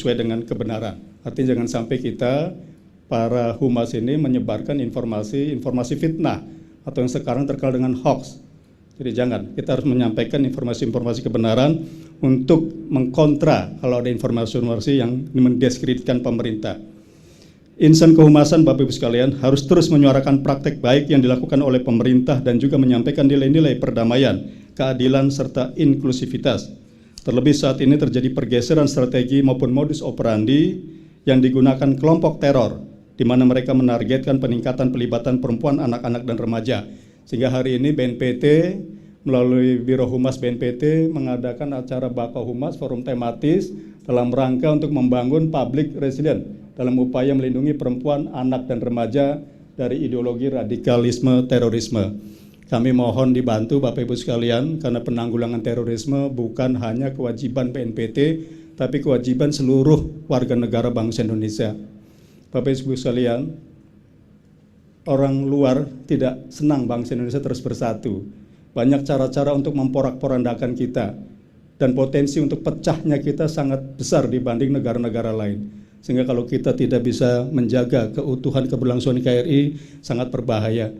sesuai dengan kebenaran. Artinya jangan sampai kita para humas ini menyebarkan informasi fitnah atau yang sekarang terkenal dengan hoax. Jadi jangan, kita harus menyampaikan informasi-informasi kebenaran untuk mengkontra kalau ada informasi-informasi yang mendiskreditkan pemerintah. Insan kehumasan Bapak Ibu sekalian harus terus menyuarakan praktek baik yang dilakukan oleh pemerintah dan juga menyampaikan nilai-nilai perdamaian, keadilan, serta inklusivitas. Terlebih saat ini terjadi pergeseran strategi maupun modus operandi yang digunakan kelompok teror, di mana mereka menargetkan peningkatan pelibatan perempuan, anak-anak, dan remaja. Sehingga hari ini BNPT melalui Biro Humas BNPT mengadakan acara Bako Humas, forum tematis dalam rangka untuk membangun public resilience dalam upaya melindungi perempuan, anak, dan remaja dari ideologi radikalisme terorisme. Kami mohon dibantu Bapak Ibu sekalian, karena penanggulangan terorisme bukan hanya kewajiban BNPT, tapi kewajiban seluruh warga negara bangsa Indonesia. Bapak Ibu sekalian, orang luar tidak senang bangsa Indonesia terus bersatu. Banyak cara-cara untuk memporak-porandakan kita, dan potensi untuk pecahnya kita sangat besar dibanding negara-negara lain. Sehingga kalau kita tidak bisa menjaga keutuhan keberlangsungan KRI, sangat berbahaya.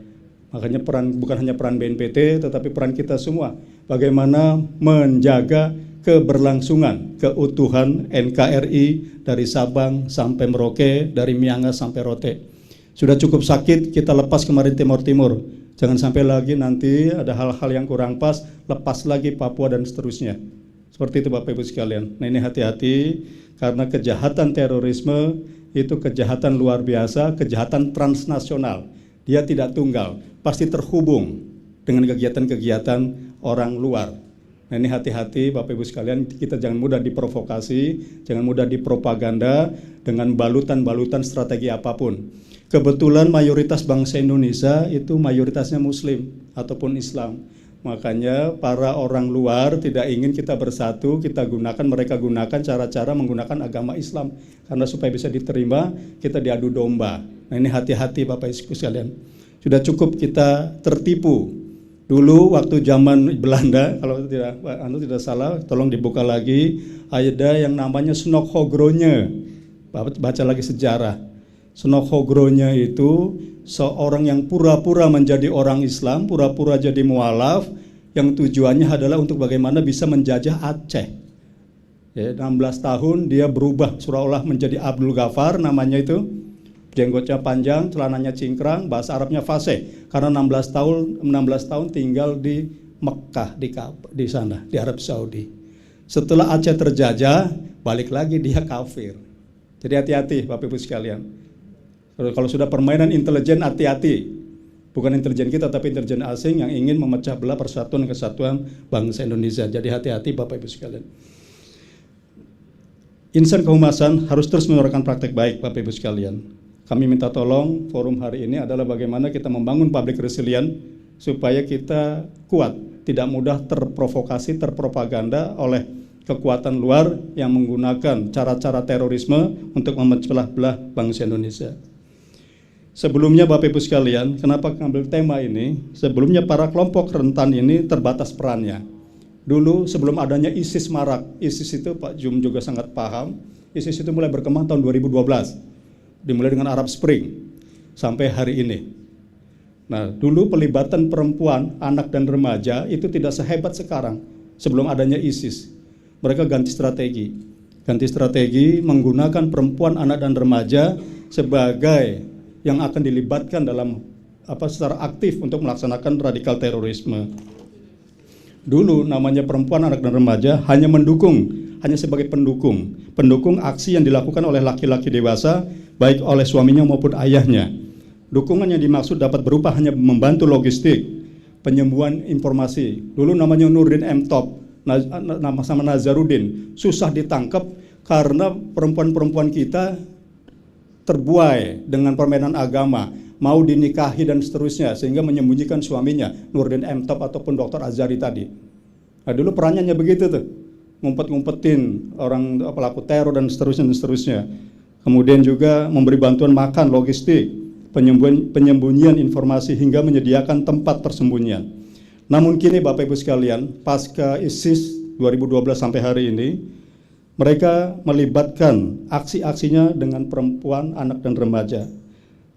Makanya bukan hanya peran BNPT, tetapi peran kita semua. Bagaimana menjaga keberlangsungan keutuhan NKRI dari Sabang sampai Merauke, dari Miangas sampai Rote. Sudah cukup sakit, kita lepas kemarin Timur Timur. Jangan sampai lagi nanti ada hal-hal yang kurang pas, lepas lagi Papua dan seterusnya. Seperti itu Bapak Ibu sekalian. Nah ini hati-hati, karena kejahatan terorisme itu kejahatan luar biasa, kejahatan transnasional. Dia tidak tunggal, pasti terhubung dengan kegiatan-kegiatan orang luar. Nah ini hati-hati Bapak Ibu sekalian, kita jangan mudah diprovokasi, jangan mudah dipropaganda dengan balutan-balutan strategi apapun. Kebetulan mayoritas bangsa Indonesia itu mayoritasnya Muslim ataupun Islam. Makanya para orang luar tidak ingin kita bersatu, mereka gunakan cara-cara menggunakan agama Islam. Karena supaya bisa diterima, kita diadu domba. Nah ini hati-hati Bapak Ibu sekalian. Sudah cukup kita tertipu. Dulu waktu zaman Belanda, kalau tidak salah, tolong dibuka lagi, ada yang namanya Snokhogronya. Baca lagi sejarah. Snokhogronya itu seorang yang pura-pura menjadi orang Islam, pura-pura jadi mualaf, yang tujuannya adalah untuk bagaimana bisa menjajah Aceh. Ya, 16 tahun dia berubah seolah-olah menjadi Abdul Ghaffar namanya itu. Jenggotnya panjang, celananya cingkrang, bahasa Arabnya fasih. Karena 16 tahun tinggal di Mekah, di sana, di Arab Saudi. Setelah Aceh terjajah, balik lagi dia kafir. Jadi hati-hati Bapak Ibu sekalian. Kalau sudah permainan intelijen, hati-hati. Bukan intelijen kita, tapi intelijen asing yang ingin memecah belah persatuan dan kesatuan bangsa Indonesia. Jadi hati-hati Bapak Ibu sekalian. Insan kehumasan harus terus menyuarakan praktek baik Bapak Ibu sekalian. Kami minta tolong forum hari ini adalah bagaimana kita membangun public resilience supaya kita kuat, tidak mudah terprovokasi, terpropaganda oleh kekuatan luar yang menggunakan cara-cara terorisme untuk memecah belah bangsa Indonesia. Sebelumnya Bapak Ibu sekalian, kenapa mengambil tema ini? Sebelumnya para kelompok rentan ini terbatas perannya. Dulu sebelum adanya ISIS marak, ISIS itu Pak Jum juga sangat paham, ISIS itu mulai berkembang tahun 2012, dimulai dengan Arab Spring sampai hari ini. Nah dulu pelibatan perempuan, anak dan remaja itu tidak sehebat sekarang sebelum adanya ISIS. Mereka ganti strategi menggunakan perempuan, anak dan remaja sebagai yang akan dilibatkan dalam secara aktif untuk melaksanakan radikal terorisme. Dulu namanya perempuan, anak dan remaja hanya sebagai pendukung aksi yang dilakukan oleh laki-laki dewasa, baik oleh suaminya maupun ayahnya. Dukungan yang dimaksud dapat berupa hanya membantu logistik, penyembuhan informasi. Dulu namanya Nurdin M. Top, nama sama Nazarudin, susah ditangkap karena perempuan-perempuan kita terbuai dengan permainan agama, mau dinikahi dan seterusnya, sehingga menyembunyikan suaminya, Nurdin M. Top ataupun Dr. Azhari tadi. Nah dulu perannya begitu tuh, ngumpet-ngumpetin orang pelaku teror dan seterusnya. Kemudian juga memberi bantuan makan, logistik, penyembunyian informasi hingga menyediakan tempat persembunyian. Namun kini Bapak Ibu sekalian, pasca ISIS 2012 sampai hari ini, Mereka melibatkan aksi-aksinya dengan perempuan, anak, dan remaja.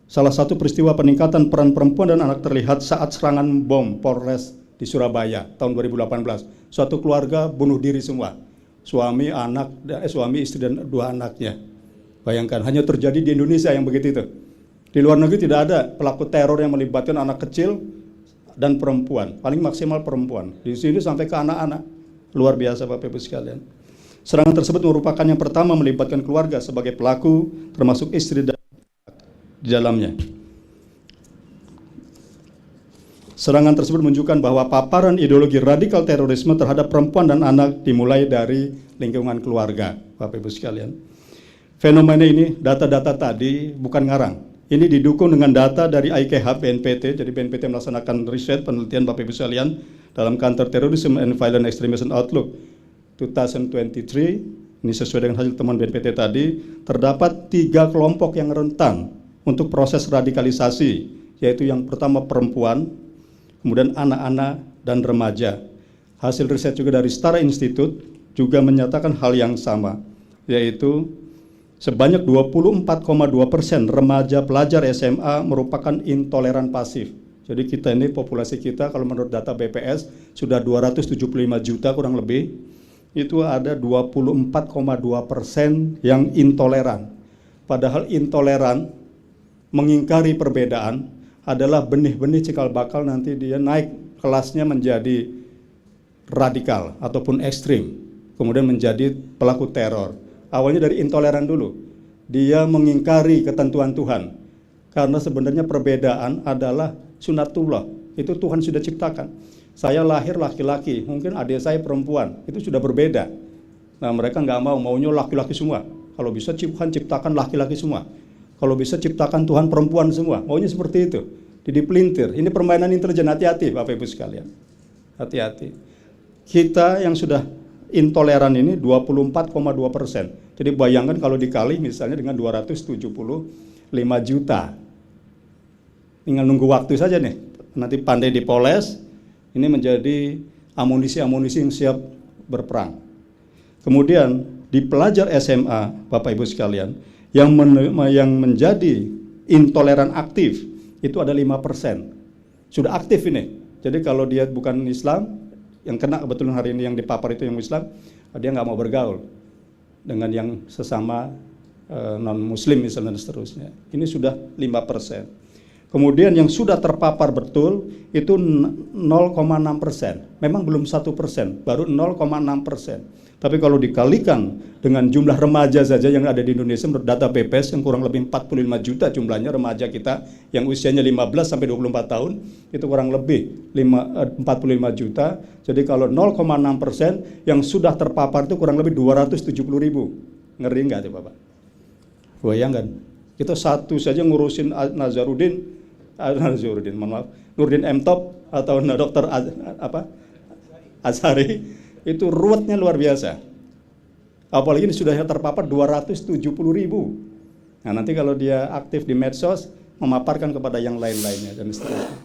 Salah satu peristiwa peningkatan peran perempuan dan anak terlihat saat serangan bom Polres di Surabaya tahun 2018. Suatu keluarga bunuh diri semua. Suami, istri, dan 2 anaknya. Bayangkan, hanya terjadi di Indonesia yang begitu itu. Di luar negeri tidak ada pelaku teror yang melibatkan anak kecil dan perempuan. Paling maksimal perempuan. Di sini sampai ke anak-anak. Luar biasa Bapak Ibu sekalian. Serangan tersebut merupakan yang pertama melibatkan keluarga sebagai pelaku, termasuk istri dan di dalamnya. Serangan tersebut menunjukkan bahwa paparan ideologi radikal terorisme terhadap perempuan dan anak dimulai dari lingkungan keluarga, Bapak Ibu sekalian. Fenomena ini, data-data tadi bukan ngarang. Ini didukung dengan data dari IKH BNPT, jadi BNPT melaksanakan riset penelitian Bapak Ibu sekalian dalam Counter Terrorism and Violent Extremism Outlook 2023, ini sesuai dengan hasil temuan BNPT tadi, terdapat 3 kelompok yang rentan untuk proses radikalisasi, yaitu yang pertama perempuan, kemudian anak-anak dan remaja. Hasil riset juga dari Setara Institute juga menyatakan hal yang sama, yaitu sebanyak 24,2% remaja pelajar SMA merupakan intoleran pasif. Jadi kita ini, populasi kita kalau menurut data BPS sudah 275 juta kurang lebih, itu ada 24,2% yang intoleran. Padahal intoleran, mengingkari perbedaan, adalah benih-benih cikal bakal nanti dia naik kelasnya menjadi radikal ataupun ekstrim, kemudian menjadi pelaku teror. Awalnya dari intoleran dulu, dia mengingkari ketentuan Tuhan, karena sebenarnya perbedaan adalah sunatullah, itu Tuhan sudah ciptakan. Saya lahir laki-laki, mungkin adik saya perempuan, itu sudah berbeda. Nah mereka nggak maunya laki-laki semua. Kalau bisa Tuhan ciptakan laki-laki semua. Kalau bisa ciptakan Tuhan perempuan semua, maunya seperti itu. Jadi pelintir, ini permainan intelijen, hati-hati Bapak Ibu sekalian. Hati-hati. Kita yang sudah intoleran ini 24,2%. Jadi bayangkan kalau dikali misalnya dengan 275 juta. Tinggal nunggu waktu saja nih, nanti pandai dipoles, ini menjadi amunisi-amunisi yang siap berperang. Kemudian di pelajar SMA, Bapak Ibu sekalian, yang menjadi intoleran aktif itu ada 5%. Sudah aktif ini. Jadi kalau dia bukan Islam, yang kena kebetulan hari ini yang dipapar itu yang Islam, dia nggak mau bergaul dengan yang sesama non-Muslim misalnya dan seterusnya. Ini sudah 5%. Kemudian yang sudah terpapar betul itu 0,6%. Memang belum 1%, baru 0,6%. Tapi kalau dikalikan dengan jumlah remaja saja yang ada di Indonesia menurut data BPS yang kurang lebih 45 juta jumlahnya remaja kita yang usianya 15 sampai 24 tahun, itu kurang lebih 45 juta. Jadi kalau 0,6% yang sudah terpapar itu kurang lebih 270 ribu. Ngeri nggak tuh Bapak? Bayangkan, kita satu saja ngurusin Nurdin M. Top atau Dr. Azhari, itu ruwetnya luar biasa. Apalagi ini sudah terpapar 270 ribu. Nah nanti kalau dia aktif di medsos, memaparkan kepada yang lain-lainnya dan seterusnya.